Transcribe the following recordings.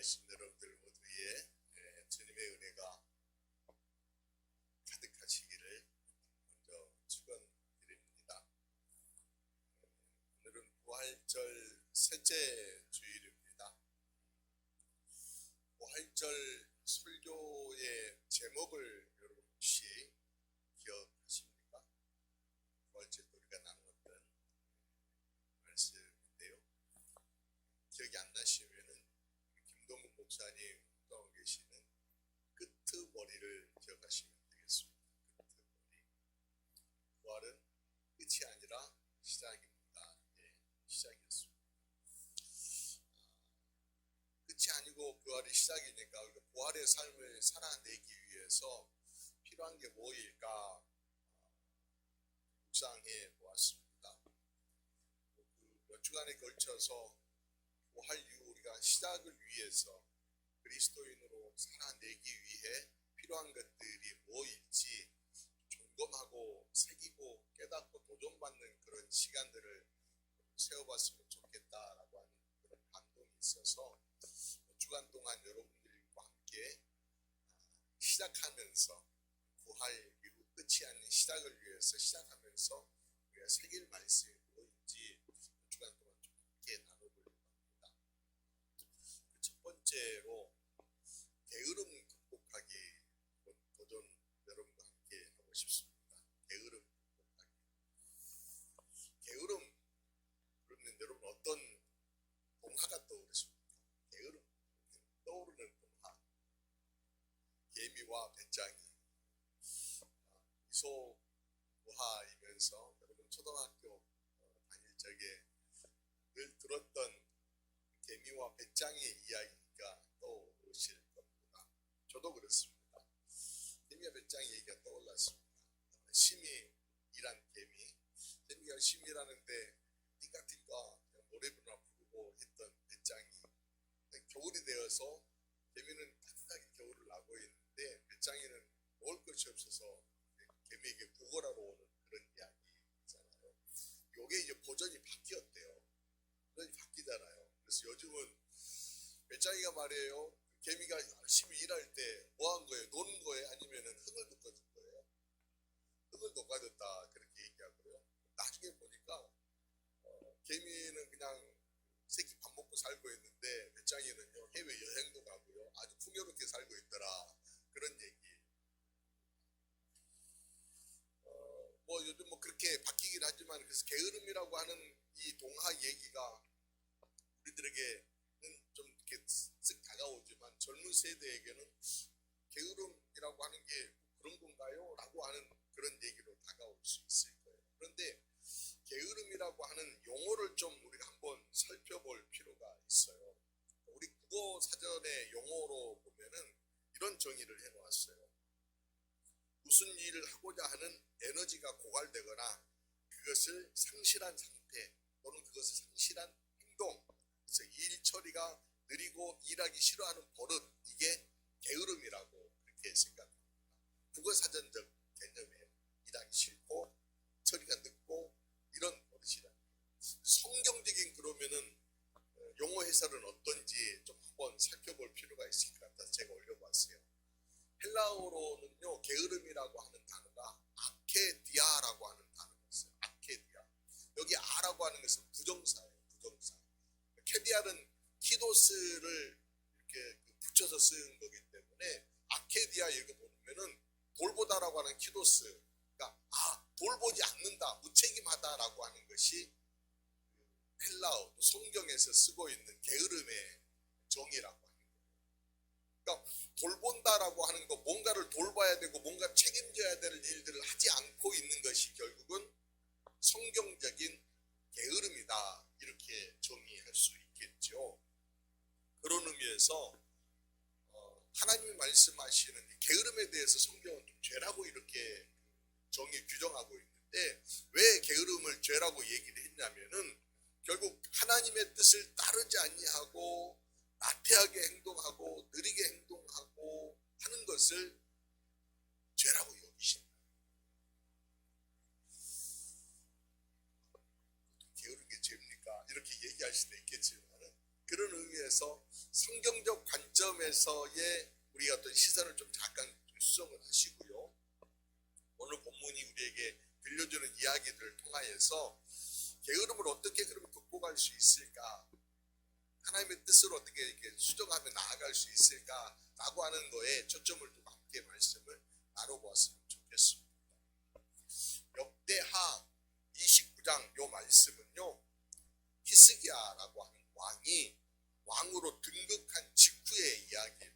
계신 여러분들 모두의 주님의 은혜가 가득하시기를 먼저 축원드립니다. 오늘은 부활절 셋째 주일입니다. 부활절 설교의 제목을 여러분 혹시 기억하십니까? 부활절 우리가 나누었던 말씀인데요. 기억이 안 나시면은 김동근 목사님 떠오 계시는 끄트머리를 기억하시면 되겠습니다. 끄트머리. 부활은 끝이 아니라 시작입니다. 시작이었습니다. 끝이 아니고 부활이 시작이니까 우리가 부활의 삶을 살아내기 위해서 필요한 게 뭐일까 묵상해 보았습니다. 몇 주간에 걸쳐서 부활 이후 우리가 시작을 위해서 그리스도인으로 살아내기 위해 필요한 것들이 뭐일지 점검하고 새기고 깨닫고 도전받는 그런 시간들을 세워봤으면 좋겠다라고 하는 그런 감동이 있어서 몇 주간 동안 여러분들과 함께 시작하면서 부활 이후 끝이 아닌 시작을 위해서 시작하면서 우리가 새길 말씀이 뭐인지 몇 주간 동안 좀 함께 나눠보려고 합니다. 첫 번째로 게으름 극복하기 도전 여러분과 함께 하고 싶습니다. 게으름 극복하기. 게으름 그러면 여러분 어떤 동화가 떠오르십니까? 게으름 떠오르는 동화. 개미와 배짱이. 이소부하이면서 여러분 초등학교 다닐 적에 늘 들었던 개미와 배짱이의 이야기가 떠오르실 겁니다. 저도 그렇습니다. 개미와 배짱이 얘기가 떠올랐습니다. 열심히 일한 개미, 개미가 열심히 일하는데 띵가띵가 노래 부르나 부르고 했던 배짱이. 겨울이 되어서 개미는 따뜻하게 겨울을 나고 있는데 배짱이는 먹을 것이 없어서 개미에게 구걸하러 오는 그런 이야기잖아요. 요게 이제 버전이 바뀌었대요. 버전이 바뀌잖아요. 그래서 요즘은 배짱이가 말이에요. 개미가 열심히 일할 때 뭐 한 거예요? 노는 거예요? 아니면은 흙을 돋궈준 거예요? 흙을 돋궈줬다 그렇게 얘기하고요. 나중에 보니까 개미는 그냥 새끼 밥 먹고 살고 있는데 배짱이는요 해외 여행도 가고요 아주 풍요롭게 살고 있더라 그런 얘기. 뭐 요즘 뭐 그렇게 바뀌긴 하지만 그래서 게으름이라고 하는 이 동화 얘기가 우리들에게는 좀 이렇게 쓱 다가오지만 젊은 세대에게는 게으름이라고 하는 게 그런 건가요? 라고 하는 그런 얘기로 다가올 수 있을 거예요. 그런데 게으름이라고 하는 용어를 좀 우리가 한번 살펴볼 필요가 있어요. 우리 국어 사전의 용어로 보면은 이런 정의를 해놓았어요. 무슨 일을 하고자 하는 에너지가 고갈되거나 그것을 상실한 상태 또는 그것을 상실한 행동, 그래서 일 처리가 느리고 일하기 싫어하는 버릇, 이게 게으름이라고 그렇게 생각합니다. 국어사전적 개념이에요. 일하기 싫고 처리가 늦고 이런 버릇이라. 성경적인 그러면은 용어 해설은 어떤지 좀 한번 살펴볼 필요가 있을 것 같아서 제가 올려봤어요. 헬라어로는요 게으름이라고 하는 단어가 아케디아라고 하는 단어가 있어요. 아케디아. 여기 아라고 하는 것은 부정사예요. 부정사. 케디아는 키도스를 이렇게 붙여서 쓰는 거기 때문에 아케디아 여기 보면은 돌보다라고 하는 키도스. 그러니까 돌보지 않는다, 무책임하다라고 하는 것이 헬라어 성경에서 쓰고 있는 게으름의 정의라고 하는 거예요. 그러니까 돌본다라고 하는 거, 뭔가를 돌봐야 되고 뭔가 책임져야 될 일들을 하지 않고 있는 것이 결국은 성경적인 게으름이다 이렇게 정의할 수 있겠죠. 그런 의미에서 하나님이 말씀하시는 게으름에 대해서 성경은 좀 죄라고 이렇게 규정하고 있는데 왜 게으름을 죄라고 얘기를 했냐면은 결국 하나님의 뜻을 따르지 아니하고 나태하게 행동하고 느리게 행동하고 하는 것을 죄라고 여기십니다. 게으른 게 죄입니까? 이렇게 얘기할 수도 있겠지만 그런 의미에서 성경적 관점에서의 우리가 어떤 시선을 좀 잠깐 수정을 하시고요. 오늘 본문이 우리에게 들려주는 이야기들을 통하여서 게으름을 어떻게 그러면 극복할 수 있을까? 하나님의 뜻으로 어떻게 이렇게 수정하며 나아갈 수 있을까라고 하는 거에 초점을 두고 함께 말씀을 나눠보았으면 좋겠습니다. 역대하 29장 요 말씀은요, 히스기야라고 하는 왕이 왕으로 등극한 직후의 이야기입니다.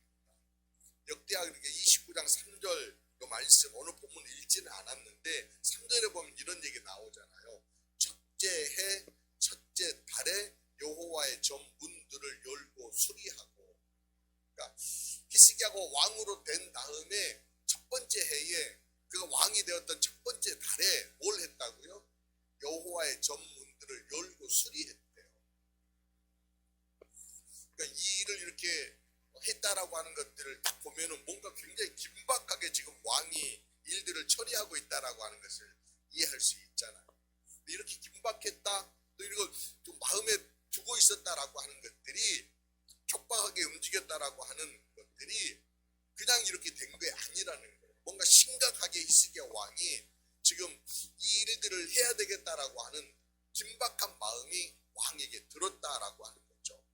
역대하 29장 3절 요 말씀, 오늘 본문 읽지는 않았는데 3절에 보면 이런 얘기 나오잖아요. 첫째 해 첫째 달에 여호와의 전 문들을 열고 수리하고, 그러니까 히스기야가 왕으로 된 다음에 첫 번째 해에 그가 왕이 되었던 첫 번째 달에 뭘 했다고요? 여호와의 전 문들을 열고 수리했대요. 그러니까 이 일을 이렇게 했다라고 하는 것들을 딱 보면은 뭔가 굉장히 긴박하게 지금 왕이 일들을 처리하고 있다라고 하는 것을 이해할 수 있잖아요. 이렇게 긴박했다, 또 이걸 좀 마음에 두고 있었다라고 하는 것들이 촉박하게 움직였다라고 하는 것들이 그냥 이렇게 된 게 아니라는 거예요. 뭔가 심각하게 히스기야 왕이 지금 이 일들을 해야 되겠다라고 하는 긴박한 마음이 왕에게 들었다라고 하는 거죠.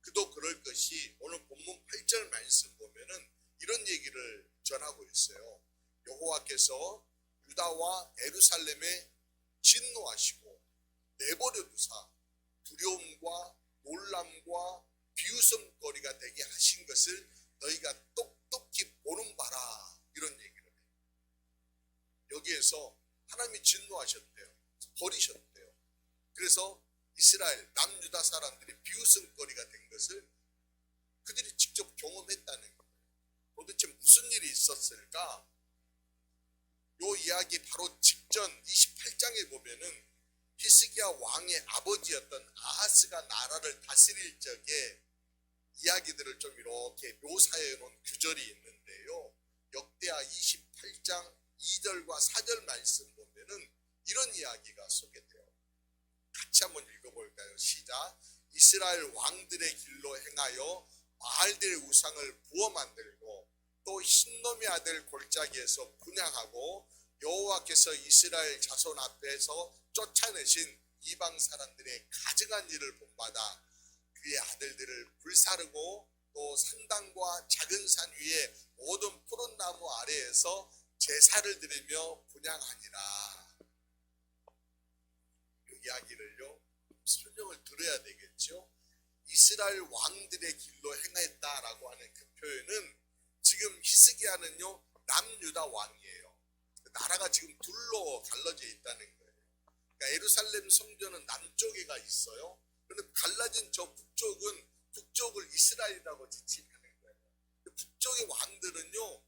그도 그럴 것이 오늘 본문 8절 말씀 보면은 이런 얘기를 전하고 있어요. 여호와께서 유다와 예루살렘에 진노하시고 내버려 두사 두려움과 놀람과 비웃음거리가 되게 하신 것을 너희가 똑똑히 보는 바라, 이런 얘기를 해요. 여기에서 하나님이 진노하셨대요. 버리셨대요. 그래서 이스라엘 남유다 사람들이 비웃음거리가 된 것을 그들이 직접 경험했다는 거예요. 도대체 무슨 일이 있었을까? 요 이야기 바로 직전 28장에 보면은 히스기야 왕의 아버지였던 아하스가 나라를 다스릴 적에 이야기들을 좀 이렇게 묘사해 놓은 구절이 있는데요. 역대하 28장 2절과 4절 말씀 보면은 이런 이야기가 소개돼요. 같이 한번 읽어볼까요? 시작. 이스라엘 왕들의 길로 행하여 바알들의 우상을 부어 만들고 또 흰놈의 아들 골짜기에서 분향하고 여호와께서 이스라엘 자손 앞에서 쫓아내신 이방 사람들의 가증한 일을 본받아 그의 아들들을 불사르고 또 산당과 작은 산 위에 모든 푸른 나무 아래에서 제사를 드리며 분향하니라. 이 이야기를요 설명을 들어야 되겠죠. 이스라엘 왕들의 길로 행했다라고 하는 그 표현은 지금 히스기야는요 남유다 왕이에요. 나라가 지금 둘로 갈라져 있다는 거예요. 그러니까 예루살렘 성전은 남쪽에가 있어요. 그런데 갈라진 저 북쪽을 이스라엘이라고 지칭하는 거예요. 북쪽의 왕들은요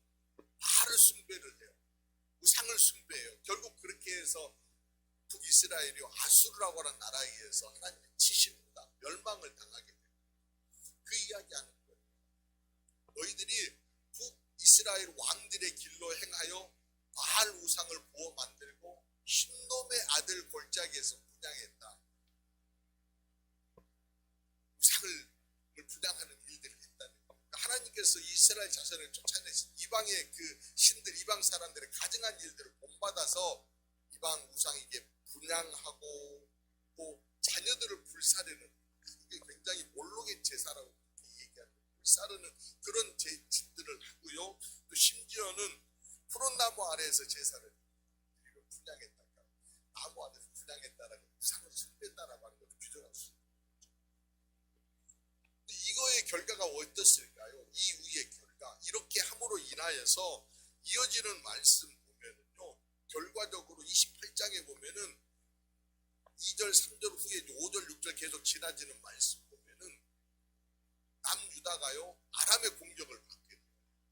바알 숭배를 해요. 우상을 숭배해요. 결국 그렇게 해서 북이스라엘이 아수르라고 하는 나라에 의해서 하나님이 치십니다. 멸망을 당하게 돼요. 그 이야기하는 거예요. 너희들이 북이스라엘 왕들의 길로 행하여 바알 우상을 부어 만들고 흰놈의 아들 골짜기에서 분향했다. 우상을 분향하는 일들을 했다는 거예요. 하나님께서 이스라엘 자손을 쫓아내신 이방의 그 신들, 이방 사람들의 가증한 일들을 본받아서 이방 우상에게 분향하고 또 자녀들을 불사르는, 그게 굉장히 몰록의 제사라고 얘기하는, 불사르는 그런 짓들을 하고요. 또 심지어는 푸른 나무 아래에서 제사를 드리고 분향했다. 나무 아래에서 분향했다라는 우상을 숭배했다라고 하는 것을 규정할 수 있는 거죠. 이거의 결과가 어떻을까요? 이 위의 결과, 이렇게 함으로 인하여서 이어지는 말씀 보면은요, 결과적으로 28장에 보면은 2절, 3절 후에 5절, 6절 계속 지나지는 말씀 보면은 남유다가요 아람의 공격을 받게 돼요.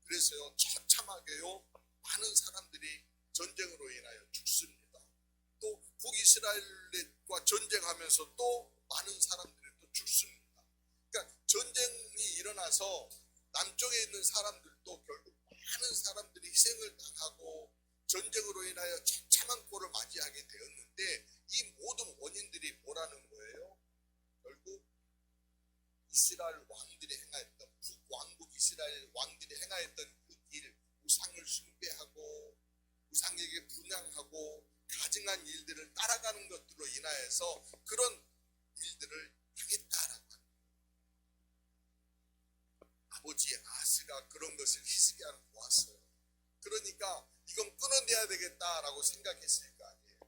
그래서요 처참하게요 많은 사람들이 전쟁으로 인하여 죽습니다. 또 북이스라엘과 전쟁하면서 또 많은 사람들이 또 죽습니다. 그러니까 전쟁이 일어나서 남쪽에 있는 사람들도 결국 많은 사람들이 희생을 당하고 전쟁으로 인하여 처참한 꼴을 맞이하게 되었는데, 이 모든 원인들이 뭐라는 거예요? 결국 이스라엘 왕들이 행하였던 북왕국 이스라엘 왕들이 행하였던 그 길, 우상을 숭배하고 우상에게 분향하고 가증한 일들을 따라가는 것들로 인하여서 그런 일들을 하겠다라고 합니다. 아버지 아스가 그런 것을 히스기야는 보았어요. 그러니까 이건 끊어내야 되겠다라고 생각했을 거 아니에요.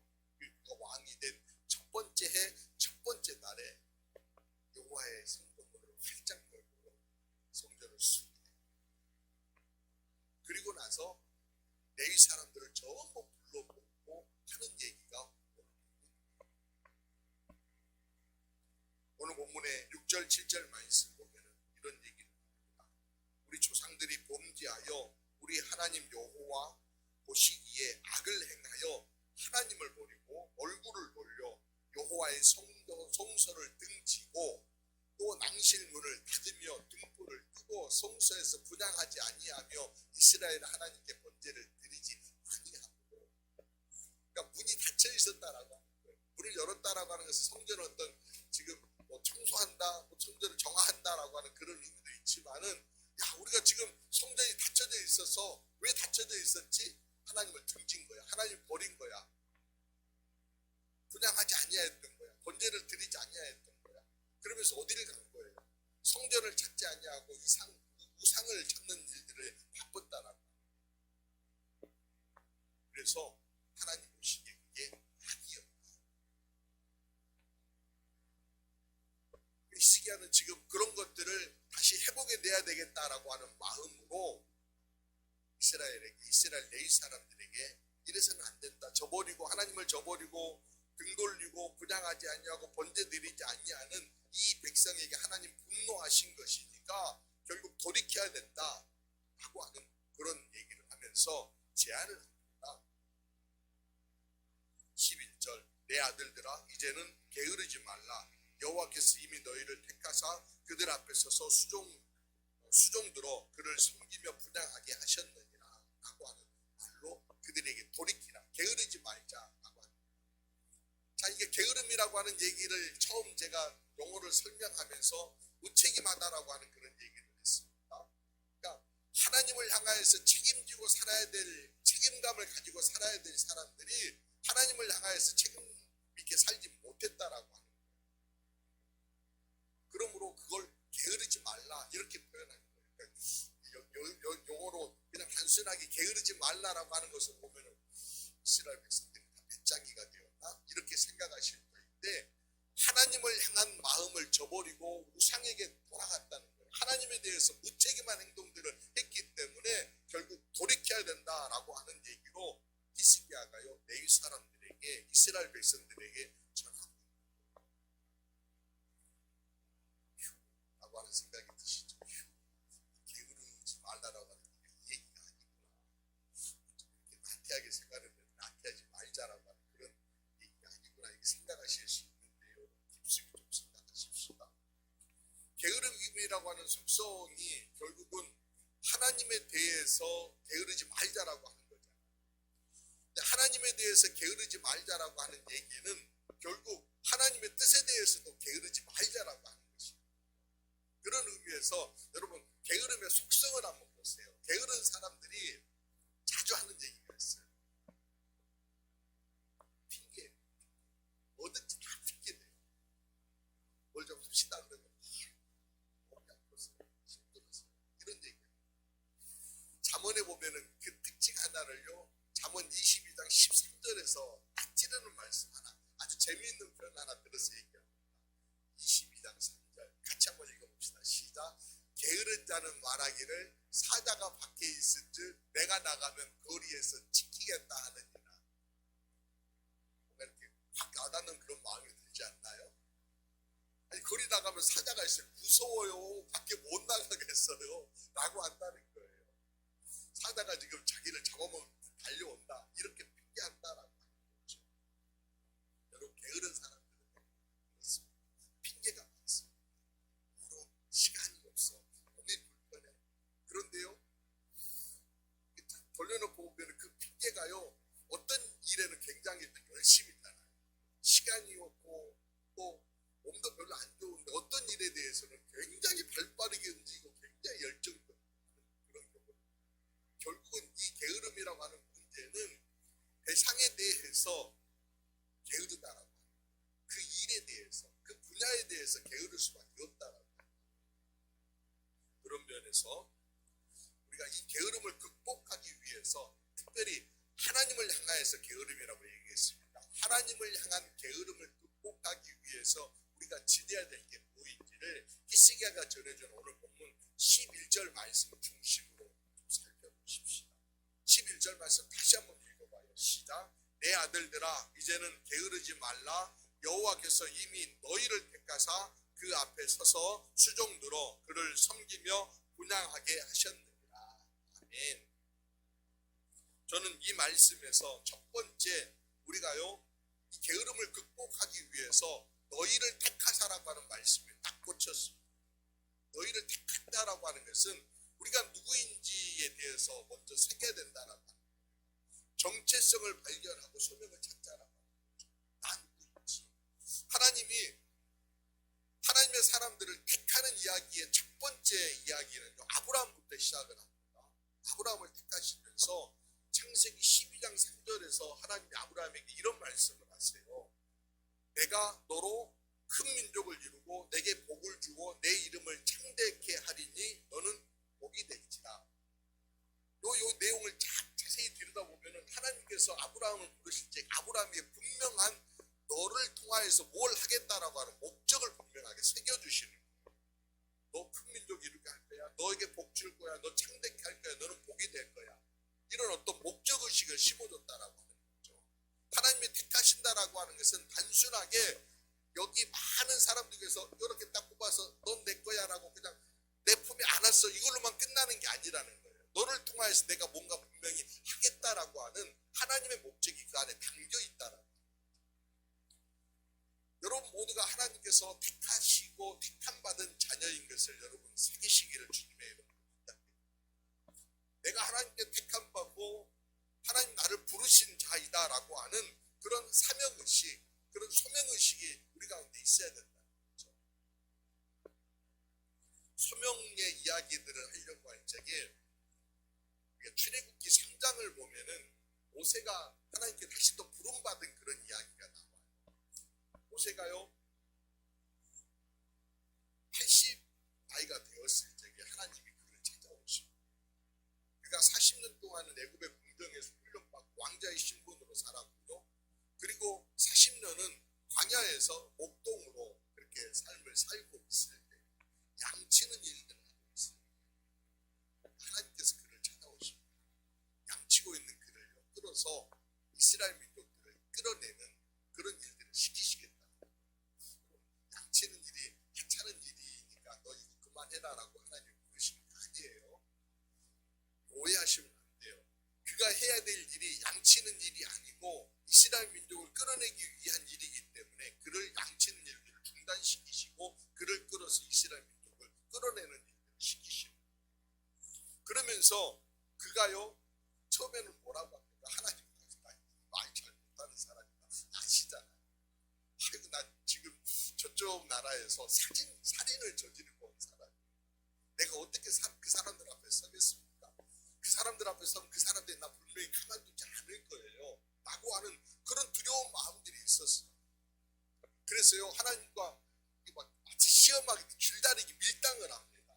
그가 왕이 된 첫 번째 해, 첫 번째 달에 여호와의 성전문을 활짝 열고 성전을 수리해요. 그리고 나서 레위 사람들을 전부 불러보고 하는 얘기가 오늘 본문의 6절 7절 말씀 보면 이런 얘기를 합니다. 우리 조상들이 범죄하여 우리 하나님 여호와 보시기에 악을 행하여 하나님을 버리고 얼굴을 돌려 여호와의 성소를 등지고 또 낭실문을 닫으며 등불을 끄고 성소에서 분향하지 아니하며 이스라엘 하나님께 번제를 드리지 아니하고, 그러니까 문이 닫혀 있었다라고 하는 거예요. 문을 열었다라고 하는 것은 성전을 어떤 지금 뭐 청소한다, 뭐 성전을 정화한다라고 하는 그런 의미도 있지만은, 야, 우리가 지금 성전이 닫혀져 있어서 왜 닫혀져 있었지? 하나님을 등진 거야. 하나님을 버린 거야. 분향하지 아니하였던 거야. 번제를 드리지 아니하였던 거야. 그러면서 어디를 간 거예요? 성전을 찾지 아니하고 우상을 찾는 일들을 바빴다라고. 그래서 하나님 보시기에 그게 악이었다. 히스기야는 지금 그런 것들을 다시 회복해 내야 되겠다라고 하는 마음으로 이스라엘 레위 사람들에게 이래서는 안 된다. 저버리고 하나님을 저버리고 등 돌리고 분향하지 아니하고 번제 드리지 아니하는 이 백성에게 하나님 분노하신 것이니까 결국 돌이켜야 된다라고 하는 그런 얘기를 하면서 제안을 합니다. 11절 내 아들들아 이제는 게으르지 말라. 여호와께서 이미 너희를 택하사 그들 앞에 서서 수종 들어 그를 섬기며 분향하게 하셨느니라 라고 하는 말로 그들에게 돌이키라. 게으르지 말자라고 하는. 자, 이게 게으름이라고 하는 얘기를 처음 제가 용어를 설명하면서 무책임하다라고 하는 그런 얘기를 했습니다. 그러니까 하나님을 향하여서 책임지고 살아야 될, 책임감을 가지고 살아야 될 사람들이 하나님을 향하여서 책임 있게 살지 못했다라고 하는. 그러므로 그걸 게으르지 말라 이렇게 표현하는 거예요. 그러니까 용어로 그냥 단순하게 게으르지 말라라고 하는 것을 보면은 이스라엘 백성들이 다 배짱이가 되었나 이렇게 생각하실 텐데, 하나님을 향한 마음을 저버리고 우상에게 돌아갔다는 거예요. 하나님에 대해서 무책임한 행동들을 했기 때문에 결국 돌이켜야 된다라고 하는 얘기로 히스기야가요 레위 사람들에게 이스라엘 백성들에게 전하고 라고 하는 생각이 드시죠. 게으르지 말라라고 하는 얘기가 아니구나. 이렇게 나태하게 생각하면 나태하지 말자라고 하는 그런 얘기가 아니구나 이렇게 생각하실 수 있는데요. 깊숙이 좀 생각하십시다. 게으름이라고 하는 속성이 결국은 하나님에 대해서 게으르지 말자라고 하는 거잖아요. 근데 하나님에 대해서 게으르지 말자라고 하는 얘기는 결국 하나님의 뜻에 대해서도 게으르지 말자라고 하는 것입니다. 그런 의미에서 여러분 게으름의 속성을 한번 보세요. 게으른 사람들이 자주 하는 얘기가 있어요. 핑계. 뭐든지 다 핑계대요. 뭘 좀 합시다 그러면 몸이 아팠어요. 힘들었어요. 이런 얘기예요. 잠언에 보면은 그 특징 하나를요. 잠언 22장 13절에서 딱 찌르는 말씀 하나, 아주 재미있는 표현 하나 들어서 얘기합니다. 22장 3절 같이 한번 읽어봅시다. 시작. 게으른 자는 말하기를 사자가 밖에 있은즉 내가 나가면 거리에서 지키겠다 하느니라. 뭔가 이렇게 확 와닿는 그런 마음이 들지 않나요? 아니 거리 나가면 사자가 있어요. 무서워요. 밖에 못 나가겠어요. 라고 한다는 거예요. 사자가 지금 자기를 잡아먹으면 달려온다. 이렇게 핑계한다라고 하는 거죠. 여러분 게으른 사람들은 그렇습니다. 핑계가 많습니다. 물론 시간이 없어. 몸이 불편해. 그런데요. 돌려놓고 보면 그 핑계가요. 어떤 일에는 굉장히 열심히 있잖아요. 시간이 없고 또 몸도 별로 안 좋은데 어떤 일에 대해서는 굉장히 면에서 우리가 이 게으름을 극복하기 위해서 특별히 하나님을 향하여서 게으름이라고 얘기했습니다. 하나님을 향한 게으름을 극복하기 위해서 우리가 지내야 될 게 뭐인지를 히스기야가 전해준 오늘 본문 11절 말씀 중심으로 살펴보십시다. 11절 말씀 다시 한번 읽어봐요. 시작. 내 아들들아 이제는 게으르지 말라. 여호와께서 이미 너희를 택하사 그 앞에 서서 수종들어 그를 섬기며 분향하게 하셨느니라. 아멘. 저는 이 말씀에서 첫 번째 우리가요 이 게으름을 극복하기 위해서 너희를 택하사라고 하는 말씀이 딱 꽂혔습니다. 너희를 택한다라고 하는 것은 우리가 누구인지에 대해서 먼저 새겨야 된다라고 하는 거예요. 정체성을 발견하고 소명을 찾자라고 하는 거죠. 난 누구인지. 하나님이 하나님의 사람들을 택하는 이야기의 첫 번째 이야기는 아브라함부터 시작을 합니다. 아브라함을 택하시면서 창세기 12장 3절에서 하나님이 아브라함에게 이런 말씀을 하세요. 내가 너로 큰 민족을 이루고 내게 복을 주고 내 이름을 창대케 하리니 너는 복이 될지라. 요 내용을 자세히 들여다보면 하나님께서 아브라함을 부르실 때 아브라함에게 분명한 너를 통하여서 뭘 하겠다라고 하는 목적을 분명하게 새겨주시는 거예요. 너 큰 민족 이루게 할 거야. 너에게 복 줄 거야. 너 창대케 할 거야. 너는 복이 될 거야. 이런 어떤 목적의식을 심어줬다라고 하는 거죠. 하나님이 택하신다라고 하는 것은 단순하게 여기 많은 사람들에게서 이렇게 딱 뽑아서 넌 내 거야 라고 그냥 내 품에 안았어 이걸로만 끝나는 게 아니라는 거예요. 너를 통하여서 내가 뭔가 분명히 하겠다라고 하는 하나님의 목적이 그 안에 담겨 있다라는 거예요. 여러분 모두가 하나님께서 택하시고 택함받은 자녀인 것을 여러분 새기시기를 주님의 이름으로 부탁드립니다. 내가 하나님께 택함받고 하나님 나를 부르신 자이다라고 하는 그런 사명의식, 그런 소명의식이 우리 가운데 있어야 된다는 거죠. 소명의 이야기들을 하려고 할 적에 출애굽기 3장을 보면은 모세가 하나님께 다시 또 부름받은 그런 이야기가 나와요. 모세가요 80 나이가 되었을 적에 하나님이 그를 찾아오시고 그가 40년 동안은 애굽의 궁정에서 훈련받고 왕자의 신분으로 살았고요. 그리고 40년은 광야에서 목동으로 그렇게 삶을 살고 있을 때 양치는 일들을 하고 있어요. 하나님께서 그를 찾아오시고 양치고 있는 그를 끌어서 이스라엘 민족들을 끌어내는 그런 일들을 시키시겠다. 양치는 일이 괜찮은 일이니까 너 이거 그만해라라고 하나님 부르시는 거 아니에요. 오해하시면 안 돼요. 그가 해야 될 일이 양치는 일이 아니고 이스라엘 민족을 끌어내기 위한 일이기 때문에 그를 양치는 일들을 중단시키시고 그를 끌어서 이스라엘 민족을 끌어내는 일들을 시키시고 그러면서 그가요 처음에는 뭐라고 합니까? 하나님 말 잘 못하는 사람이다 아시잖아요. 아이고 나 지금 저쪽 나라에서 살인을 저지르고 온 사람이에요. 내가 어떻게 그 사람들 앞에 서겠습니까? 그 사람들 앞에 서면 그 사람들이 나 분명히 가만두지 않을 거예요 라고 하는 그런 두려운 마음들이 있었어요. 그래서요 하나님과 마치 시험하게 줄다리기 밀당을 합니다.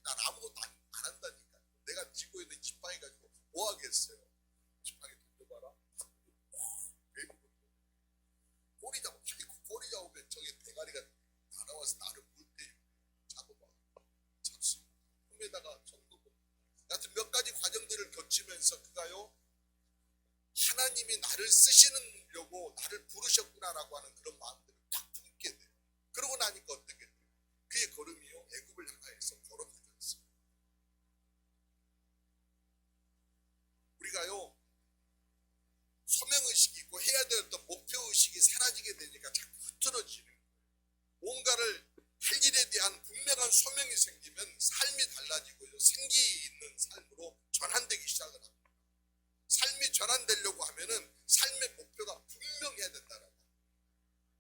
난 아무것도 안 한다니까. 내가 쥐고 있는 지팡이 가지고 뭐 하겠어요. 지팡이 던져봐라. 꼬리 잡고 꼬리 잡으면 저기 대가리가 날아와서 나를 물때 잡아봐. 잡습니다. 품에다가 정도고 하여튼 몇 가지 과정들을 거치면서 그가요 하나님이 나를 쓰시려고 나를 부르셨구나라고 하는 그런 마음들을 딱 품게 돼요. 그러고 나니까 어떻게 돼요? 그의 걸음이요 애굽을 향하여서 걸어가게 됐습니다. 우리가요 소명의식이 있고 해야 되었던 목표의식이 사라지게 되니까 자꾸 흐트러지는 거예요. 뭔가를 할 일에 대한 분명한 소명이 생기면 삶이 달라지고요. 생기 있는 삶으로 전환되기 시작을 합니다. 삶이 전환되려고 하면은 삶의 목표가 분명해야 된다는 거예요.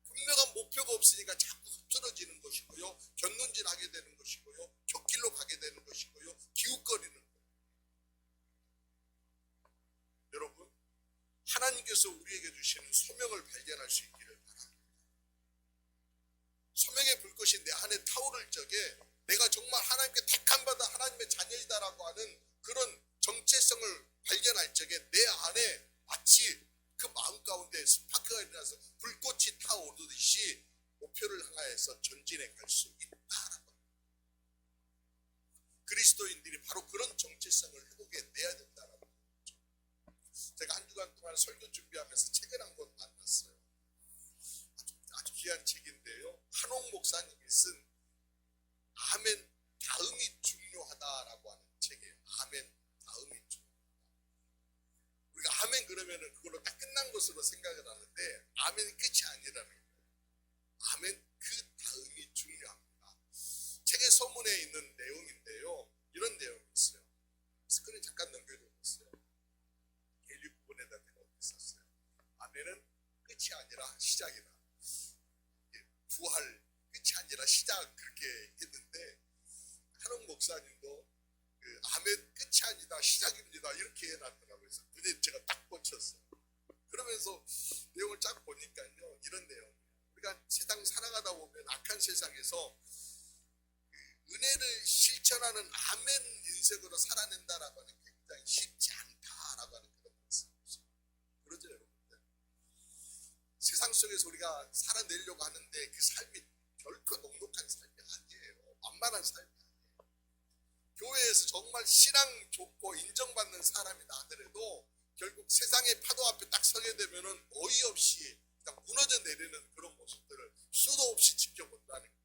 분명한 목표가 없으니까 자꾸 흐트러지는 것이고요. 견눈질하게 되는 것이고요. 곁길로 가게 되는 것이고요. 기웃거리는 거예요. 여러분 하나님께서 우리에게 주시는 소명을 발견할 수 있기를 바랍니다. 소명의 불꽃이 내 안에 타오를 적에 내가 정말 하나님 하나님께 택함받은 하나님의 자녀이다라고 하는 그런 정체성을 발견할 적에 내 안에 마치 그 마음 가운데 스파크가 일어나서 불꽃이 타오르듯이 목표를 향하여서 전진해 갈 수 있다라고. 그리스도인들이 바로 그런 정체성을 회복해 내야 된다라고. 제가 한 주간 동안 설교 준비하면서 책을 한 권 만났어요. 아주 귀한 책인데요. 한옥 목사님이 쓴 아멘 다음이 중요하다라고 하는 책이에요. 아멘 다음이 중요하다. 우리가 아멘 그러면은 그걸로 딱 끝난 것으로 생각을 하는데 아멘이 끝이 아니라는 거예요. 아멘 그 다음이 중요합니다. 책의 서문에 있는 내용인데요. 이런 내용이 있어요. 스크린 잠깐 넘겨주셨어요. 갤리 부분에다 내가 썼어요. 아멘은 끝이 아니라 시작이다. 부활 끝이 아니라 시작 그렇게 했는데 한옥 목사님도 그 아멘 끝이 아니다 시작입니다 이렇게 해놨더라고요. 그래서 그게 제가 딱 꽂혔어요. 그러면서 내용을 쫙 보니까요 이런 내용. 우리가 세상 살아가다 보면 악한 세상에서 그 은혜를 실천하는 아멘 인생으로 살아낸다라고 하는 굉장히 쉽지 않다라고 하는 그런 말씀이죠. 그러죠 여러분들. 세상 속에서 우리가 살아내려고 하는데 그 삶이 결코 녹록한 삶이 아니에요. 만만한 삶이 아니에요. 교회에서 정말 신앙 좋고 인정받는 사람이다 하더라도 결국 세상의 파도 앞에 딱 서게 되면은 어이없이 그냥 무너져 내리는 그런 모습들을 수도 없이 지켜본다는 거예요.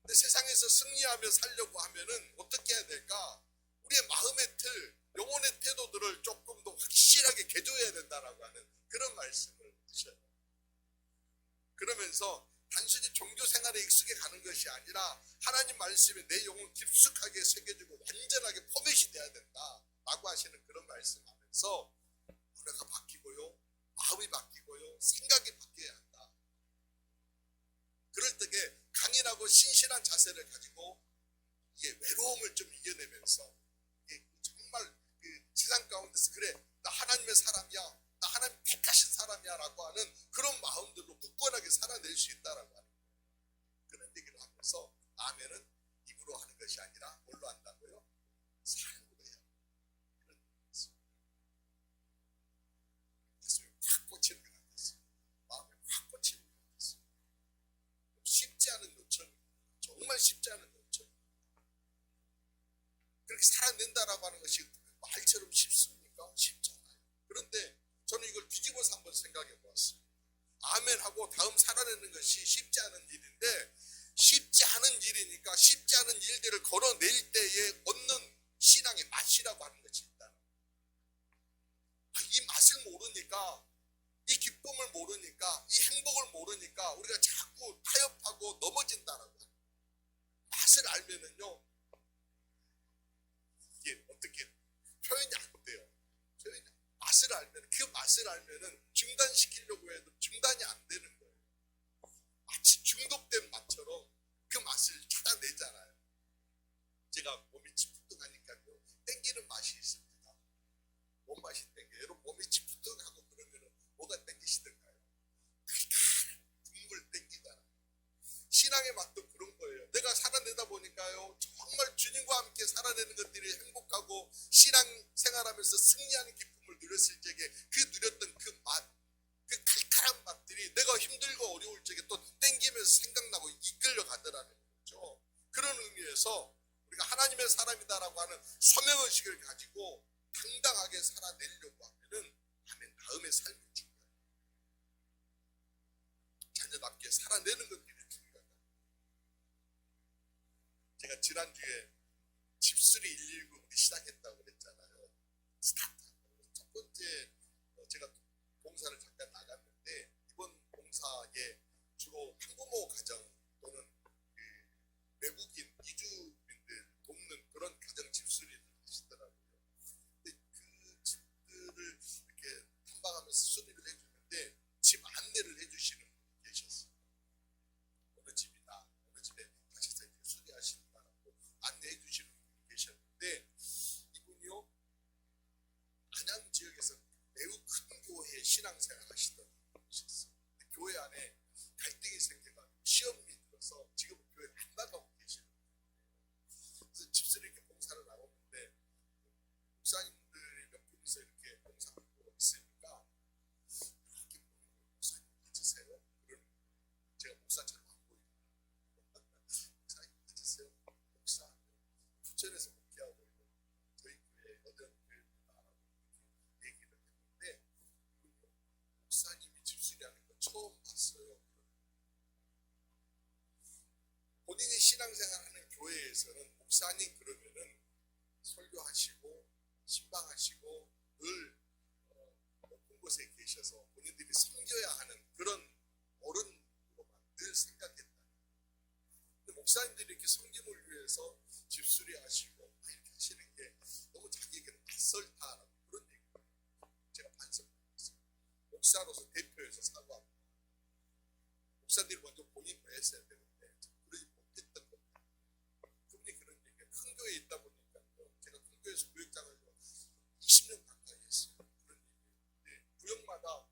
근데 세상에서 승리하며 살려고 하면은 어떻게 해야 될까? 우리의 마음의 틀, 영혼의 태도들을 조금 더 확실하게 개조해야 된다라고 하는 그런 말씀을 주셔요. 그러면서 단순히 종교 생활에 익숙해 가는 것이 아니라 하나님 말씀에 내 영혼 깊숙하게 새겨지고 완전하게 포맷이 돼야 된다라고 하시는 그런 말씀하면서 문화가 바뀌고요, 마음이 바뀌고요, 생각이 바뀌어야 한다. 그럴 때에 강인하고 신실한 자세를 가지고 이게 외로움을 좀 이겨내면서 이게 정말 그 세상 가운데서 그래 나 하나님의 사람이야. 나 하나님 택하신 사람이야 라고 하는 그런 마음들로 굳건하게 살아낼 수 있다라고 하는 거예요. 그런 얘기를 하면서 아멘은 입으로 하는 것이 아니라 뭘로 한다고요? 삶으로 해야 그런 얘기였어요. 가슴이 확 꽂히는 것 같았어요. 마음이 확 꽂히는 것 같았어요. 쉽지 않은 요청입니다. 정말 쉽지 않은 요청입니다. 그렇게 살아낸다라고 하는 것이 말처럼 쉽습니까? 쉽지 않아요. 그런데 저는 이걸 뒤집어서 한번 생각해 보았어요. 아멘하고 다음 살아내는 것이 쉽지 않은 일인데 쉽지 않은 일이니까 쉽지 않은 일들을 걸어낼 때에 얻는 신앙의 맛이라고 하는 것이 있다. 이 맛을 모르니까 이 기쁨을 모르니까 이 행복을 모르니까 우리가 자꾸 타협하고 넘어진다라고 해요. 맛을 알면은요 이게 어떻게 표현이 안 돼요. 표현이 맛을 알면 그 맛을 알면은 중단시키려고 해도 중단이 안 되는 거예요. 마치 중독된 맛처럼 그 맛을 찾아내잖아요. 제가 몸이 찌뿌둥하니까요 땡기는 맛이 있습니다. 뭔 맛이 땡겨요? 여러분 몸이 찌뿌둥하고 그러면은 뭐가 땡기시던가요? 달달한 국물 땡기잖아요. 신앙의 맛도 그런 거예요. 내가 살아내다 보니까요 정말 주님과 함께 살아내는 것들이 행복하고 신앙 생활하면서 승리하는 기쁨을 누렸을 적에 그 누렸던 그 맛, 그 칼칼한 맛들이 내가 힘들고 어려울 적에 또 땡기면서 생각나고 이끌려 가더라는 거죠. 그런 의미에서 우리가 하나님의 사람이다라고 하는 소명의식을 가지고 당당하게 살아내려고 하면은 아멘 다음의 삶이 중요해요. 자녀답게 살아내는 것들이 중요하다. 제가 지난주에 집수리 119 우리 시작했다고 그랬잖아요. 스타트. 첫 번째 제가 봉사를 잠깐 나갔는데 이번 봉사에 주로 한부모 가정 또는 그 외국인 이주민들 돕는 그런 가정 집수리를 하시더라고요. 근데 그 집들을 이렇게 탐방하면서 수리를 해주는데 집 안내를 해주시는 분이 계셨어요. 어느 집이다, 어느 집에 가셔서 이렇게 수리하신다라고 안내해 주시는 분이 계셨는데 이분이요 안양 지역에서 매우 큰 교회 신앙생활 하시던 분이셨어요. 교회 안에 갈등이 생겨가지고 시험이 들어서 지금은 교회를 안 나가고 계시는 분이에요. 신앙생활하는 교회에서는 목사님 그러면은 설교하시고 신방하시고 늘 높은 곳에 계셔서 본인들이 섬겨야 하는 그런 어른으로만 늘 생각했다. 근데 목사님들이 이렇게 섬김을 위해서 집수리 하시고 이렇게 하시는 게 너무 자기에게는 낯설다라고 그런 얘기를 제가 반성했어요. 목사로서 대표해서 사과합니다. 목사님이 먼저 본인도 했어야 되는데 그러지 못했던 겁니다. 그분이 그런 얘기가 큰 교회에 있다 보니까 제가 큰 교회에서 구역장을 20년 가까이 했어요. 그런 얘기예요. 구역마다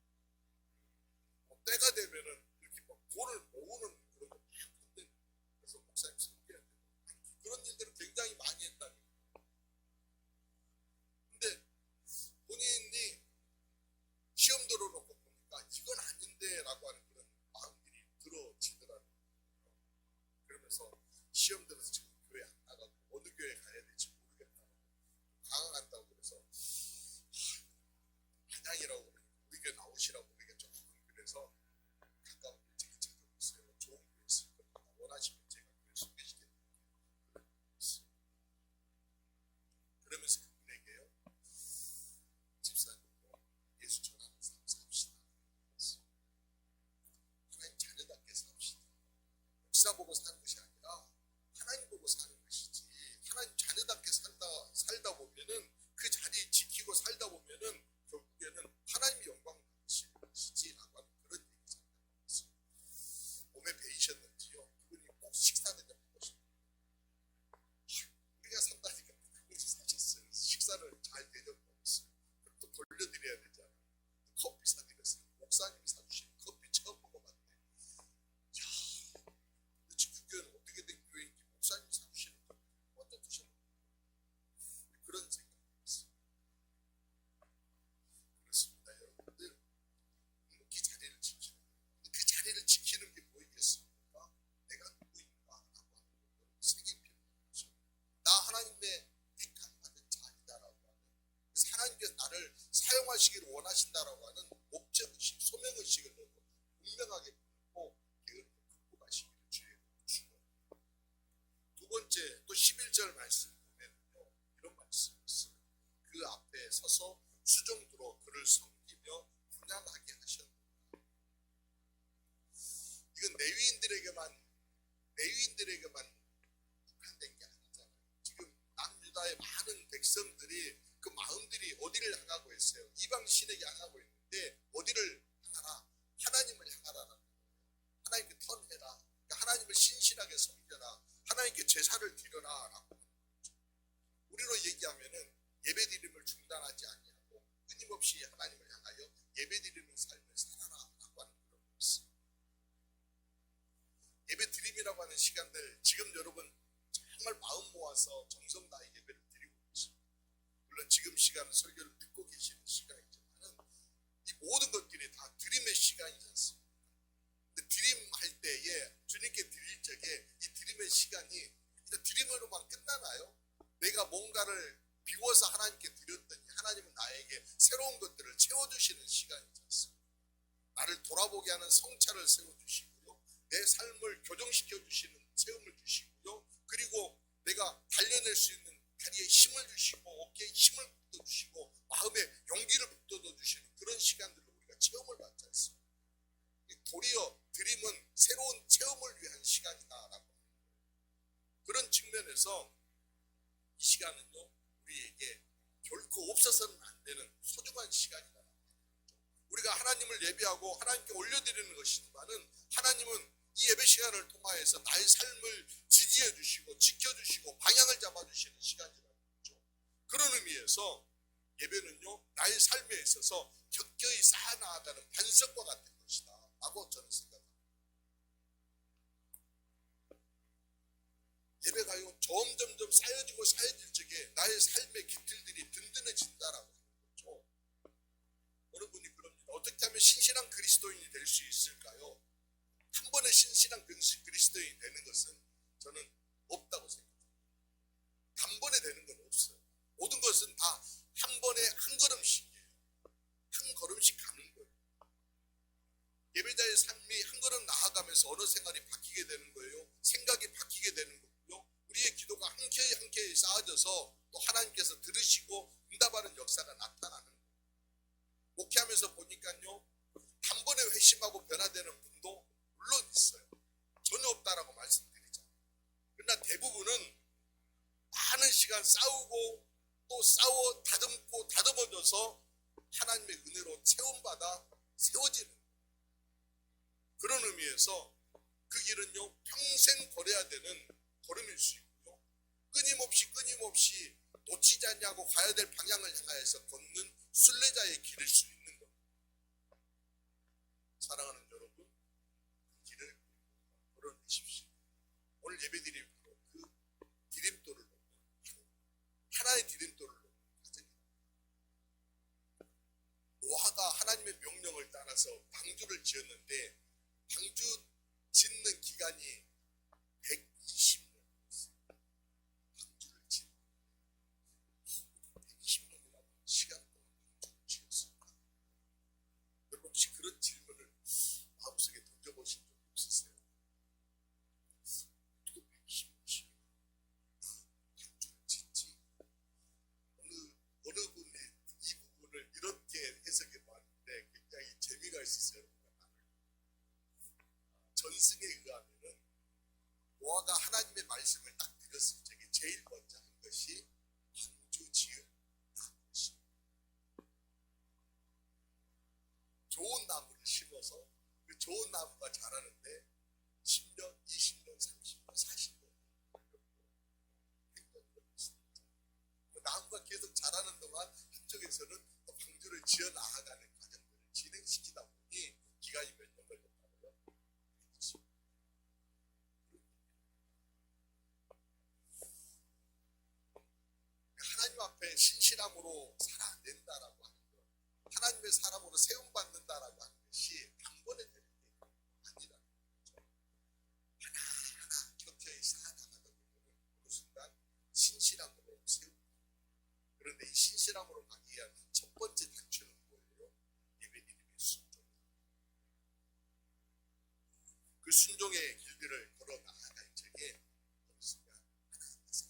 때가 되면은 이렇게 막 돈을 모으는 그런 거 막 건데 그래서 목사님 섬겨야 돼요. 그런 일들을 굉장히 많이 했다는 거예요. 근데 본인이 시험 들어놓고 보니까 이건 아닌데 라고 하는 그런 마음들이 들어지더라고요. 그러면서 시험 들어서 지금 교회 안 나가고 어느 교회 가야 될지 모르겠다고 강화한다고 그래서 한양이라고 그러니까 우리 교회 나오시라고 그러니까 조금 그래서 가까운 데 제가 찾아보고 있어요. 좋은 교회 있을 겁니다. 원하시면 제가 교회 소개시켜드릴게요. 그러면서 그분에게요, 집사님도 예수 전하는 삶 삽시다. 하나님 자녀답게 삽시다. 목사 보고 사는 것이 아니라 하나님 보고 사는 것이지. 하나님 자녀답게 살다 보면은 그 자리 지키고 살다 보면은 결국에는 하나님의 영광 받으시는 것이지라고 하는 그런 얘기를 했어요. 몸에 배이셨는지요? 그분이 꼭 식사 대접한 것입니다. 우리가 산다니까 그분이 사셨어요. 식사를 잘 대접받았어요. 그럼 또 돌려드려야 되잖아요. 커피 사드렸어요. 목사님이 사주신 커피 처음 먹어봤네. 야, 도대체 그 교회는 어떻게 된 교회인지 목사님이 사주시는 커피 먼저 드셔보고 그런 생각이 들었어요. 그렇습니다, 여러분들. 그 자리를 지키는 거예요. 그 자리를 지키는 게 뭐겠습니까? 내가 누구인가? 라고 하는 것을 새기는 거죠. 나 하나님의 택함 받은 자이다라고 하는, 하나님께서 나를 사용하시기를 원하신다라고 하는 목적의식, 소명의식을 너무 분명하게 보고 게으름을 극복하시기를 주의 축원합니다. 두 번째, 또 11절 말씀 보면요, 이런 말씀이 있어요. 그 앞에 서서 수종들어 그를 섬기며 분양하게 하셨다. 이건 레위인들에게만 국한된 게 아니잖아요. 지금 남유다의 많은 백성들이 그 마음들이 어디를 향하고 있어요? 이방 신에게 향하고 있는데 어디를 향하라? 하나님을 향하라는 거예요. 하나님께 턴해라. 그러니까 하나님을 신실하게 섬겨라. 하나님께 제사를 드려라 라고 하는 거죠. 우리로 얘기하면은 예배드림을 중단하지 아니하고 끊임없이 하나님을 향하여 예배드리는 삶을 살아라 라고 하는 그런 말씀. 예배드림이라고 하는 시간들, 지금 여러분 정말 마음 모아서 정성 다해 예배를 드리고 계십니다. 물론 지금 시간은 설교를 듣고 계시는 시간이지만 이 모든 것들이 다 드림의 시간이지 않습니까? 근데 드림 할 때에 주님께 드릴 적에 이 드림의 시간이 드림으로만 끝나나요? 내가 뭔가를 비워서 하나님께 드렸더니 하나님은 나에게 새로운 것들을 채워주시는 시간이지 않습니까? 나를 돌아보게 하는 성찰을 세워주시고요, 내 삶을 교정시켜주시는 체험을 주시고요, 그리고 내가 달려낼 수 있는 다리에 힘을 주시고 어깨에 힘을 북돋주시고 마음에 용기를 북돋아주시는 그런 시간들을 우리가 체험을 받지 않습니까? 도리어 드림은 새로운 체험을 위한 시간이다라고 하는 거예요. 그런 측면에서 이 시간은요, 우리에게 결코 없어서는 안 되는 소중한 시간이다. 우리가 하나님을 예배하고 하나님께 올려드리는 것이지만은 하나님은 이 예배 시간을 통하여서 나의 삶을 지지해 주시고 지켜주시고 방향을 잡아주시는 시간이라는 거죠. 그런 의미에서 예배는요, 나의 삶에 있어서 격려히 쌓아나가는 반석과 같은 것이다 라고 저는 생각합니다. 예배가요, 점점점 쌓여지고 쌓여질 적에 나의 삶의 기틀들이 든든해진다라고 하는 거죠. 어느 분이 그럽니다. 어떻게 하면 신실한 그리스도인이 될 수 있을까요? 한 번에 신실한 그리스도인이 되는 것은 저는 없다고 생각합니다. 단번에 되는 건 없어요. 모든 것은 다 한 번에 한 걸음씩이에요. 한 걸음씩 가는 거예요. 예배자의 삶이 한 걸음 나아가면서 언어 생활이 바뀌게 되는 거예요. 생각이 바뀌게 되는 거고, 철저히 쌓아져서 또 하나님께서 들으시고 응답하는 역사가 나타나는 거예요. 목회하면서 보니까요, 단번에 회심하고 변화되는 분도 물론 있어요. 전혀 없다라고 말씀드리잖아요. 그러나 대부분은 많은 시간 싸우고 또 싸워 다듬고 다듬어져서 하나님의 은혜로 체험받아 세워지는 그런 의미에서 그 길은요, 평생 걸어야 되는 걸음일 수 있고요, 끊임없이 놓치지 않냐고 가야 될 방향을 향하여서 걷는 순례자의 길일 수 있는 겁니다. 사랑하는 여러분, 그 길을 걸어내십시오. 오늘 예배드릴 그 디딤돌을 하나의 디딤돌을 노아가 하나님의 명령을 따라서 방주를 지었는데 방주 짓는 기간이 120년이었어요. 방주를 짓는 120년이라고 시간 동안 방주를 지었습니다. 여러분 혹시 그런 질문을 마음속에 던져보신 적 없으세요? 어떻게 120년씩 방주를 짓지? 어느 분이 이 부분을 이렇게 해석해 봤는데 굉장히 재미가 있었어요. 전승에 의하면은 노아가 하나님의 말씀을 딱 들었을 적에 제일 먼저 한 것이 방주 지으라는 것입니다. 좋은 나무를 심어서 그 좋은 나무가 자라는데 10년, 20년, 30년, 40년 걸렸습니다. 그 나무가 계속 자라는 동안 한쪽에서는 또 방주를 지어 나아가는 과정들을 진행시키다 보니 기간이 몇 년 걸렸다고요? 하나님 앞에 신실함으로 살아낸다라고 하는 것, 하나님의 사람으로 세움받는다라고 하는 것이 단번에 되는 게 아니라는 거죠. 하나하나 켜켜이 쌓아나가다 보면 어느 순간 신실함으로 세웁니다. 그런데 이 신실함으로 가기 위한 첫 번째 단추는 뭐예요? 예배드림의 순종입니다. 그 순종의 길들을 걸어 나아갈 적에 어느 순간 하나님께서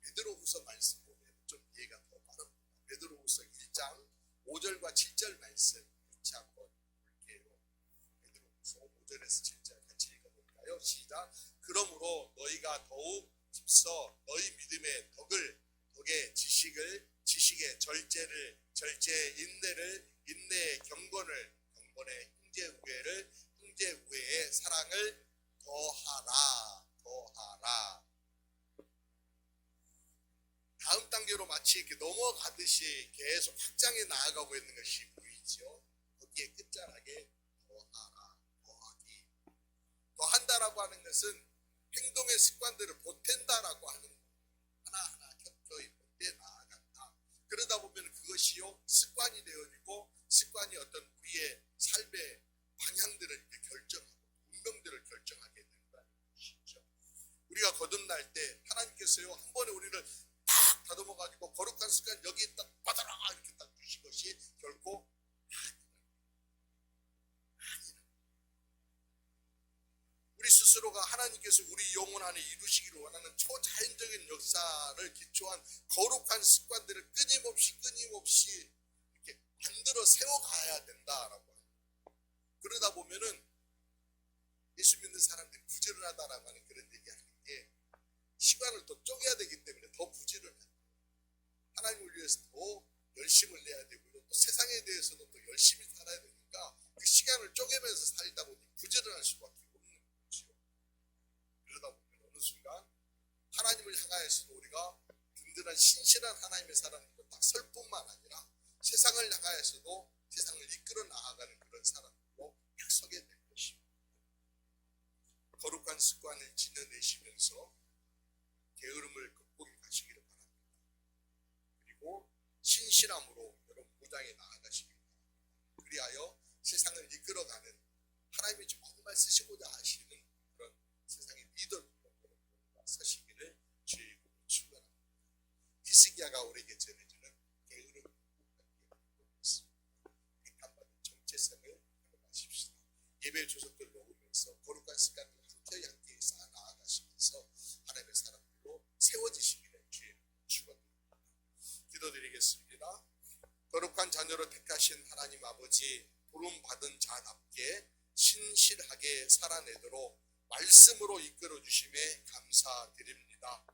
베드로후서 말씀 보면 좀 이해가 더 빠릅니다. 베드로후서 1장 5절과 7절 말씀 같이 한번 볼게요. 베드로후서 5절에서 7절 같이 읽어볼까요? 시작. 그러므로 너희가 더욱 힘써 너희 믿음의 덕에 지식에 절제에 인내에 경건에 형제 우애에 사랑을 더하라. 다음 단계로 마치 이렇게 넘어가듯이 계속 확장해 나아가고 있는 것이 보이죠. 거기에 끝자락에 더하기. 더한다라고 하는 것은 행동의 습관들을 보탠다라고 하는 거. 하나하나 켜켜이 보태 나아간다. 그러다 보면 그것이요, 습관이 되어지고 습관이 어떤 우리의 삶의 방향들을 이렇게 결정하고 운명들을 결정하게 된다는 것이죠. 우리가 거듭날 때 하나님께서요, 한 번에 우리를 딱 다듬어가지고 거룩한 습관 여기에 딱 받아라 이렇게 딱 주신 것이 결코 아니라 우리 스스로가 하나님께서 우리 영혼 안에 이루시기를 원하는 초자연적인 역사를 기초한 거룩한 습관들을 끊임없이 이렇게 만들어 세워가야 된다라고 합니다. 그러다 보면은 예수 믿는 사람들이 부지런하다라고 하는 그런 얘기하는 게 시간을 더 쪼개야 되기 때문에 더 부지런해요. 하나님을 위해서 더 열심을 내야 되고요. 또 세상에 대해서도 더 열심히 살아야 되니까 그 시간을 쪼개면서 살다 보니 부지런할 수밖에 없는 거죠. 그러다 보면 어느 순간 하나님을 향하여서도 우리가 든든한 신실한 하나님의 사람으로 딱 설 뿐만 아니라 세상을 향하여서도 세상을 이끌어 나아가는 그런 사람으로 서게 될 것입니다. 거룩한 습관을 지녀내시면서 게으름을 극복해 가시기를 바랍니다. 그리고 신실함으로 여러분 무장에 나아가시기 바랍니다. 그리하여 세상을 이끌어가는 하나님이 정말 쓰시고자 하시는 그런 세상의 리더로 서시기를 주의 이름으로 축원합니다. 히스기야가 우리에게 전해주는 게으름 극복하기를 있습니다. 택함받은 정체성을 가져가십시다. 예배 조석들 먹으면서 거룩한 습관을 함께 쌓아 나아가시면서 하나님의 사람들로 세워 기도드리겠습니다. 거룩한 자녀로 택하신 하나님 아버지, 부름받은 자답게 신실하게 살아내도록 말씀으로 이끌어 주심에 감사드립니다.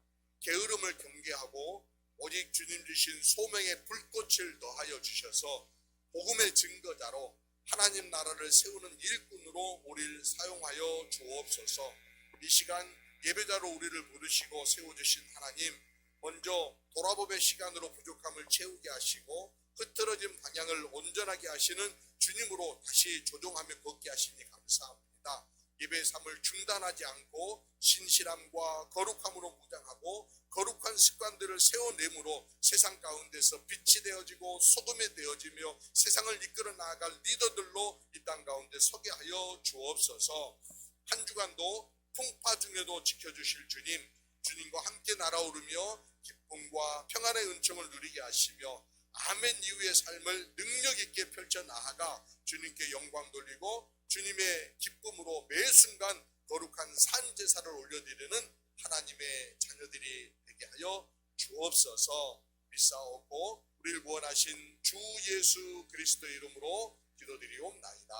게으름을 경계하고 오직 주님 주신 소명의 불꽃을 더하여 주셔서 복음의 증거자로 하나님 나라를 세우는 일꾼으로 우리를 사용하여 주옵소서. 이 시간 예배자로 우리를 부르시고 세워주신 하나님, 먼저 돌아봄의 시간으로 부족함을 채우게 하시고 흐트러진 방향을 온전하게 하시는 주님으로 다시 조종하며 걷게 하시니 감사합니다. 예배의 삶을 중단하지 않고 신실함과 거룩함으로 무장하고 거룩한 습관들을 세워내므로 세상 가운데서 빛이 되어지고 소금이 되어지며 세상을 이끌어 나아갈 리더들로 이 땅 가운데 서게 하여 주옵소서. 한 주간도 풍파 중에도 지켜주실 주님, 주님과 함께 날아오르며 기쁨과 평안의 은총을 누리게 하시며 아멘 이후의 삶을 능력 있게 펼쳐 나아가 주님께 영광 돌리고 주님의 기쁨으로 매 순간 거룩한 산제사를 올려드리는 하나님의 자녀들이 되게 하여 주옵소서. 믿사옵고 우리를 구원하신 주 예수 그리스도의 이름으로 기도드리옵나이다.